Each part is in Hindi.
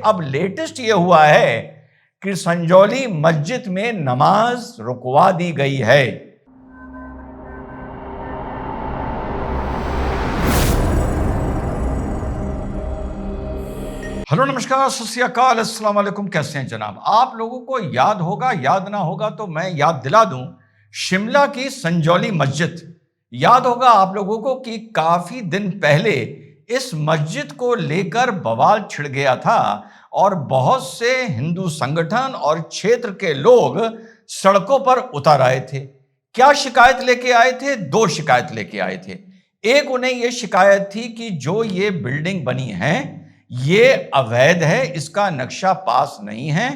अब लेटेस्ट ये हुआ है कि संजौली मस्जिद में नमाज रुकवा दी गई है। हेलो, नमस्कार, सत श्री अकाल, अस्सलाम वालेकुम। कैसे हैं जनाब? आप लोगों को याद होगा, याद ना होगा तो मैं याद दिला दूं, शिमला की संजौली मस्जिद। याद होगा आप लोगों को कि काफी दिन पहले इस मस्जिद को लेकर बवाल छिड़ गया था और बहुत से हिंदू संगठन और क्षेत्र के लोग सड़कों पर उतर आए थे। क्या शिकायत लेके आए थे? दो शिकायत लेके आए थे। एक, उन्हें यह शिकायत थी कि जो ये बिल्डिंग बनी है ये अवैध है, इसका नक्शा पास नहीं है,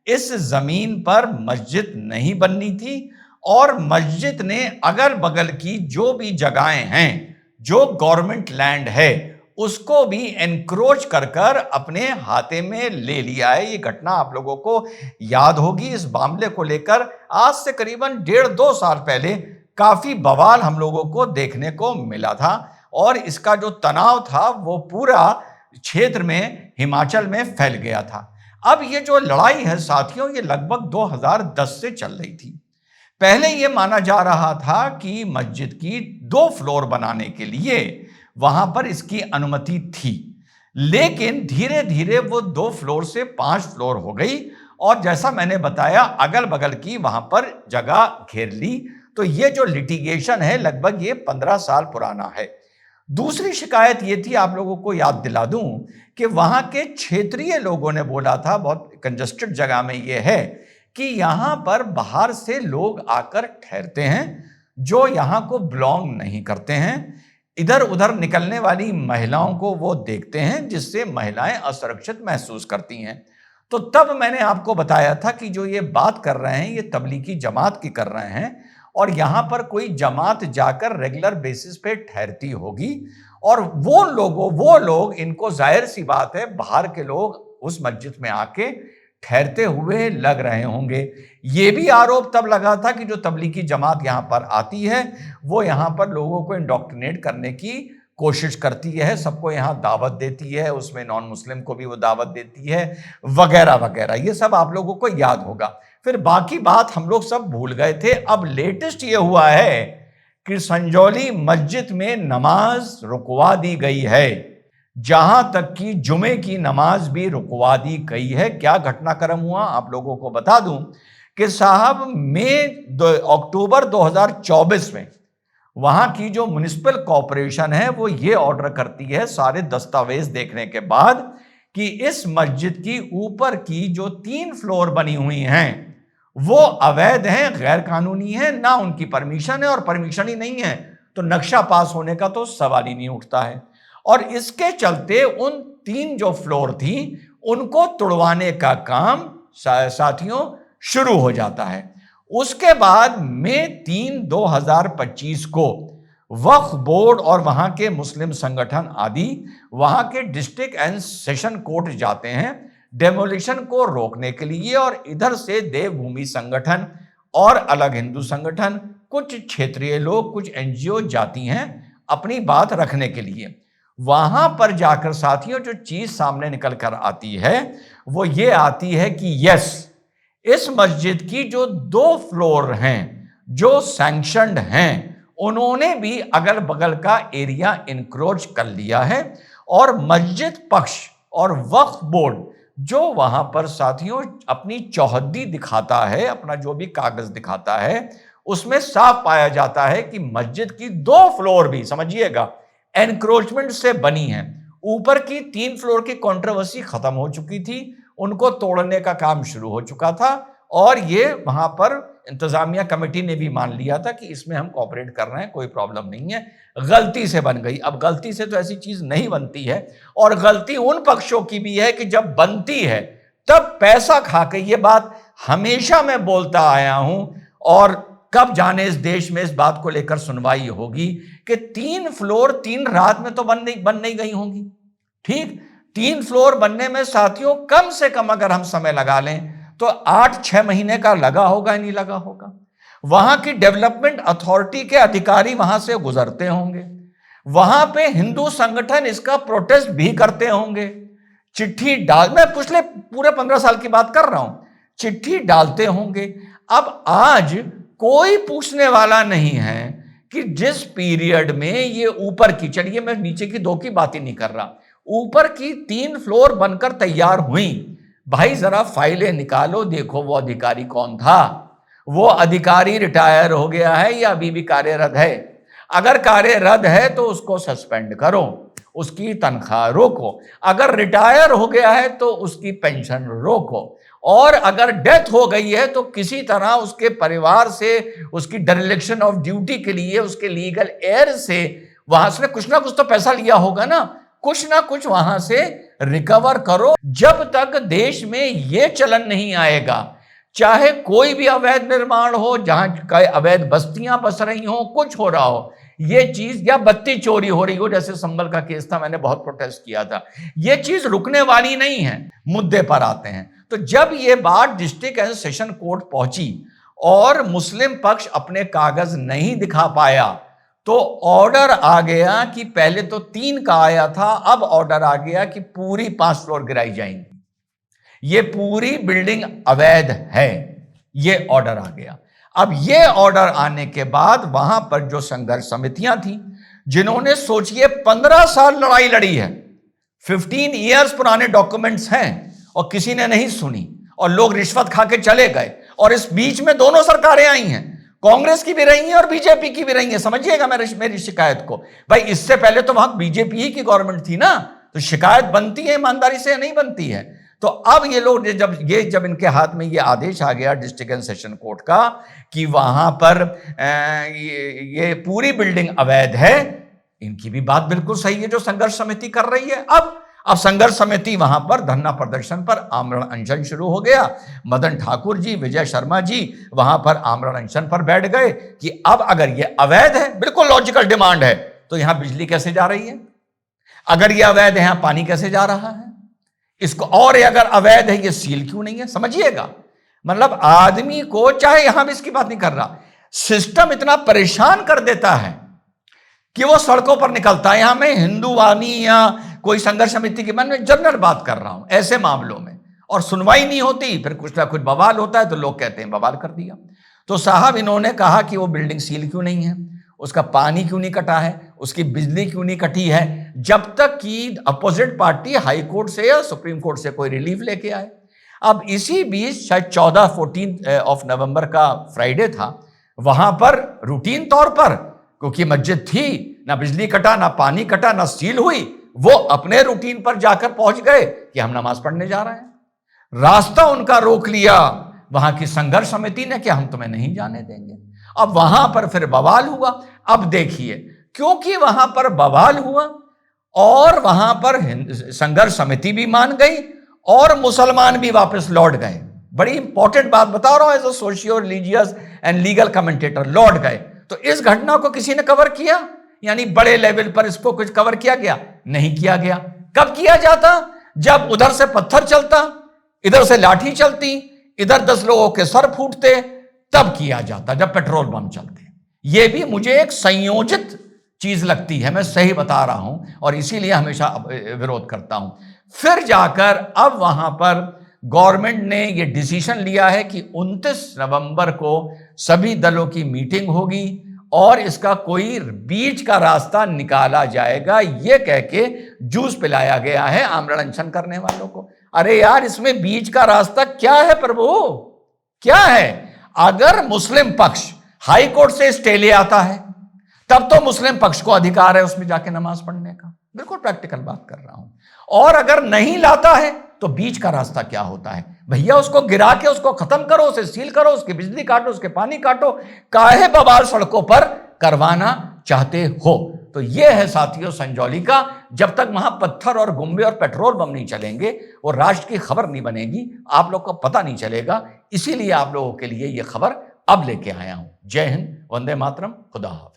इस जमीन पर मस्जिद नहीं बननी थी और मस्जिद ने अगल बगल की जो भी जगहें हैं, जो गवर्नमेंट लैंड है, उसको भी एनक्रोच कर कर अपने हाथे में ले लिया है। ये घटना आप लोगों को याद होगी। इस मामले को लेकर आज से करीबन 1.5-2 साल पहले काफी बवाल हम लोगों को देखने को मिला था और इसका जो तनाव था वो पूरा क्षेत्र में, हिमाचल में फैल गया था। अब ये जो लड़ाई है साथियों, ये लगभग 2010 से चल रही थी। पहले ये माना जा रहा था कि मस्जिद की 2 फ्लोर बनाने के लिए वहां पर इसकी अनुमति थी, लेकिन धीरे धीरे वो 2 फ्लोर से 5 फ्लोर हो गई और जैसा मैंने बताया अगल बगल की वहां पर जगह घेर ली। तो ये जो लिटिगेशन है लगभग ये 15 साल पुराना है। दूसरी शिकायत ये थी, आप लोगों को याद दिला दूं, कि वहां के क्षेत्रीय लोगों ने बोला था, बहुत कंजस्टेड जगह में ये है, कि यहां पर बाहर से लोग आकर ठहरते हैं जो यहां को बिलोंग नहीं करते हैं। इधर उधर निकलने वाली महिलाओं को वो देखते हैं, जिससे महिलाएं असुरक्षित महसूस करती हैं। तो तब मैंने आपको बताया था कि जो ये बात कर रहे हैं ये तबलीगी जमात की कर रहे हैं और यहां पर कोई जमात जाकर रेगुलर बेसिस पे ठहरती होगी और वो लोग इनको जाहिर सी बात है बाहर के लोग उस मस्जिद में आके ठहरते हुए लग रहे होंगे। ये भी आरोप तब लगा था कि जो तबलीगी जमात यहां पर आती है वो यहां पर लोगों को इंडोक्ट्रिनेट करने की कोशिश करती है, सबको यहां दावत देती है, उसमें नॉन मुस्लिम को भी वो दावत देती है, वगैरह वगैरह। ये सब आप लोगों को याद होगा। फिर बाकी बात हम लोग सब भूल गए थे। अब लेटेस्ट ये हुआ है कि संजौली मस्जिद में नमाज रुकवा दी गई है, जहां तक कि जुमे की नमाज भी रुकवा दी गई है। क्या घटनाक्रम हुआ आप लोगों को बता दूं कि साहब अक्टूबर 2024 में वहां की जो म्युनिसिपल कॉर्पोरेशन है वो ये ऑर्डर करती है सारे दस्तावेज देखने के बाद कि इस मस्जिद की ऊपर की जो 3 फ्लोर बनी हुई हैं वो अवैध हैं, गैर कानूनी है, ना उनकी परमिशन है और परमिशन ही नहीं है तो नक्शा पास होने का तो सवाल ही नहीं उठता है। और इसके चलते उन 3 जो फ्लोर थी उनको तोड़वाने का काम साथियों शुरू हो जाता है। उसके बाद मई 3, 2025 को वक्फ बोर्ड और वहां के मुस्लिम संगठन आदि वहां के डिस्ट्रिक्ट एंड सेशन कोर्ट जाते हैं डेमोलिशन को रोकने के लिए और इधर से देवभूमि संगठन और अलग हिंदू संगठन, कुछ क्षेत्रीय लोग, कुछ एनजीओ जाती हैं अपनी बात रखने के लिए। वहां पर जाकर साथियों जो चीज सामने निकल कर आती है वो ये आती है कि यस, इस मस्जिद की जो 2 फ्लोर हैं जो सैंक्शनड हैं उन्होंने भी अगल बगल का एरिया इंक्रोच कर लिया है और मस्जिद पक्ष और वक्फ बोर्ड जो वहां पर साथियों अपनी चौहद्दी दिखाता है, अपना जो भी कागज दिखाता है, उसमें साफ पाया जाता है कि मस्जिद की 2 फ्लोर भी, समझिएगा, एनक्रोचमेंट से बनी है। ऊपर की 3 फ्लोर की कंट्रोवर्सी खत्म हो चुकी थी, उनको तोड़ने का काम शुरू हो चुका था और ये वहां पर इंतजामिया कमेटी ने भी मान लिया था कि इसमें हम कोऑपरेट कर रहे हैं, कोई प्रॉब्लम नहीं है, गलती से बन गई। अब गलती से तो ऐसी चीज नहीं बनती है और गलती उन पक्षों की भी है कि जब बनती है तब पैसा खा के, ये बात हमेशा मैं बोलता आया हूं और कब जाने इस देश में इस बात को लेकर सुनवाई होगी कि 3 फ्लोर 3 रात में तो बन नहीं गई होंगी। ठीक, 3 फ्लोर बनने में साथियों कम से कम अगर हम समय लगा लें तो 8-6 महीने का लगा होगा, नहीं लगा होगा। वहां की डेवलपमेंट अथॉरिटी के अधिकारी वहां से गुजरते होंगे, वहां पे हिंदू संगठन इसका प्रोटेस्ट भी करते होंगे, चिट्ठी डाल, मैं पिछले पूरे 15 साल की बात कर रहा हूं, चिट्ठी डालते होंगे। अब आज कोई पूछने वाला नहीं है कि जिस पीरियड में ये ऊपर की, चलिए मैं नीचे की 2 की बात ही नहीं कर रहा, ऊपर की 3 फ्लोर बनकर तैयार हुई, भाई जरा फाइलें निकालो, देखो वो अधिकारी कौन था, वो अधिकारी रिटायर हो गया है या अभी भी कार्यरत है। अगर कार्यरत है तो उसको सस्पेंड करो, उसकी तनख्वाह रोको, अगर रिटायर हो गया है तो उसकी पेंशन रोको, और अगर डेथ हो गई है तो किसी तरह उसके परिवार से उसकी डिरेक्शन ऑफ ड्यूटी के लिए उसके लीगल एयर से वहां से कुछ ना कुछ तो पैसा लिया होगा ना, कुछ ना कुछ वहां से रिकवर करो। जब तक देश में यह चलन नहीं आएगा, चाहे कोई भी अवैध निर्माण हो, जहां अवैध बस्तियां बस रही हो, कुछ हो रहा हो, ये चीज, या बत्ती चोरी हो रही हो, जैसे संभल का केस था, मैंने बहुत प्रोटेस्ट किया था, ये चीज रुकने वाली नहीं है। मुद्दे पर आते हैं, तो जब ये बात डिस्ट्रिक्ट एंड सेशन कोर्ट पहुंची और मुस्लिम पक्ष अपने कागज नहीं दिखा पाया, तो ऑर्डर आ गया कि पहले तो 3 का आया था, अब ऑर्डर आ गया कि पूरी 5 फ्लोर गिराई जाएंगी, ये पूरी बिल्डिंग अवैध है, ये ऑर्डर आ गया। अब ये ऑर्डर आने के बाद वहां पर जो संघर्ष समितियां थी, जिन्होंने सोचिए 15 साल लड़ाई लड़ी है, 15 ईयर्स पुराने डॉक्यूमेंट्स हैं, और किसी ने नहीं सुनी, और लोग रिश्वत खा के चले गए, और इस बीच में दोनों सरकारें आई हैं, कांग्रेस की भी रही है और बीजेपी की भी रही है। समझिएगा मेरी शिकायत को, भाई इससे पहले तो वहां बीजेपी ही की गवर्नमेंट थी ना, तो शिकायत बनती है ईमानदारी से या नहीं बनती है। तो अब ये लोग जब इनके हाथ में ये आदेश आ गया डिस्ट्रिक्ट एंड सेशन कोर्ट का कि वहां पर ये पूरी बिल्डिंग अवैध है, इनकी भी बात बिल्कुल सही है जो संघर्ष समिति कर रही है। अब संघर्ष समिति वहां पर धरना प्रदर्शन पर आमरण अनशन शुरू हो गया। मदन ठाकुर जी, विजय शर्मा जी वहां पर आमरण अनशन पर बैठ गए कि अब अगर ये अवैध है, बिल्कुल लॉजिकल डिमांड है, तो यहां बिजली कैसे जा रही है, अगर ये अवैध है यहां पानी कैसे जा रहा है इसको, और अगर अवैध है ये सील क्यों नहीं है। समझिएगा, मतलब आदमी को, चाहे यहां भी इसकी बात नहीं कर रहा, सिस्टम इतना परेशान कर देता है कि वो सड़कों पर निकलता है। यहां मैं हिंदुवानी या कोई संघर्ष समिति की, मैं जनरल बात कर रहा हूं ऐसे मामलों में, और सुनवाई नहीं होती, फिर कुछ ना कुछ बवाल होता है तो लोग कहते हैं बवाल कर दिया। तो साहब इन्होंने कहा कि वो बिल्डिंग सील क्यों नहीं है, उसका पानी क्यों नहीं कटा है, उसकी बिजली क्यों नहीं कटी है, जब तक कि अपोजिट पार्टी हाई कोर्ट से या सुप्रीम कोर्ट से कोई रिलीफ लेके आए। अब इसी बीच शायद 14 ऑफ नवंबर का फ्राइडे था, वहां पर रूटीन तौर पर, क्योंकि मस्जिद थी, ना बिजली कटा, ना पानी कटा, ना सील हुई, वो अपने रूटीन पर जाकर पहुंच गए कि हम नमाज पढ़ने जा रहे हैं। रास्ता उनका रोक लिया वहां की संघर्ष समिति ने कि हम तुम्हें नहीं जाने देंगे। अब वहां पर फिर बवाल हुआ। अब देखिए, क्योंकि वहां पर बवाल हुआ और वहां पर संघर्ष समिति भी मान गई और मुसलमान भी वापस लौट गए, बड़ी इंपॉर्टेंट बात बता रहा हूं as a socio religious and legal commentator, लौट गए। तो इस घटना को किसी ने कवर किया, यानी बड़े लेवल पर इसको कुछ कवर किया गया? नहीं किया गया। कब किया जाता? जब उधर से पत्थर चलता, इधर से लाठी चलती, इधर 10 लोगों के सर फूटते, तब किया जाता, जब पेट्रोल पंप चलते। यह भी मुझे एक संयोजित चीज लगती है, मैं सही बता रहा हूं, और इसीलिए हमेशा विरोध करता हूं। फिर जाकर अब वहां पर गवर्नमेंट ने यह डिसीजन लिया है कि 29 नवंबर को सभी दलों की मीटिंग होगी और इसका कोई बीच का रास्ता निकाला जाएगा, यह कह के जूस पिलाया गया है आमरण अनशन करने वालों को। अरे यार, इसमें बीच का रास्ता क्या है प्रभु, क्या है? अगर मुस्लिम पक्ष हाई कोर्ट से स्टे ले आता है, तब तो मुस्लिम पक्ष को अधिकार है उसमें जाके नमाज पढ़ने का, बिल्कुल प्रैक्टिकल बात कर रहा हूं। और अगर नहीं लाता है तो बीच का रास्ता क्या होता है? भैया उसको गिरा के उसको खत्म करो, उसे सील करो, उसकी बिजली काटो, उसके पानी काटो, काहे बवाल सड़कों पर करवाना चाहते हो? तो यह है साथियों संजौली का। जब तक वहां पत्थर और गुम्बे और पेट्रोल बम नहीं चलेंगे, वो राष्ट्र की खबर नहीं बनेगी, आप लोग को पता नहीं चलेगा। इसीलिए आप लोगों के लिए यह खबर अब लेके आया हूं। जय हिंद, वंदे मातरम, खुदा हाफिज।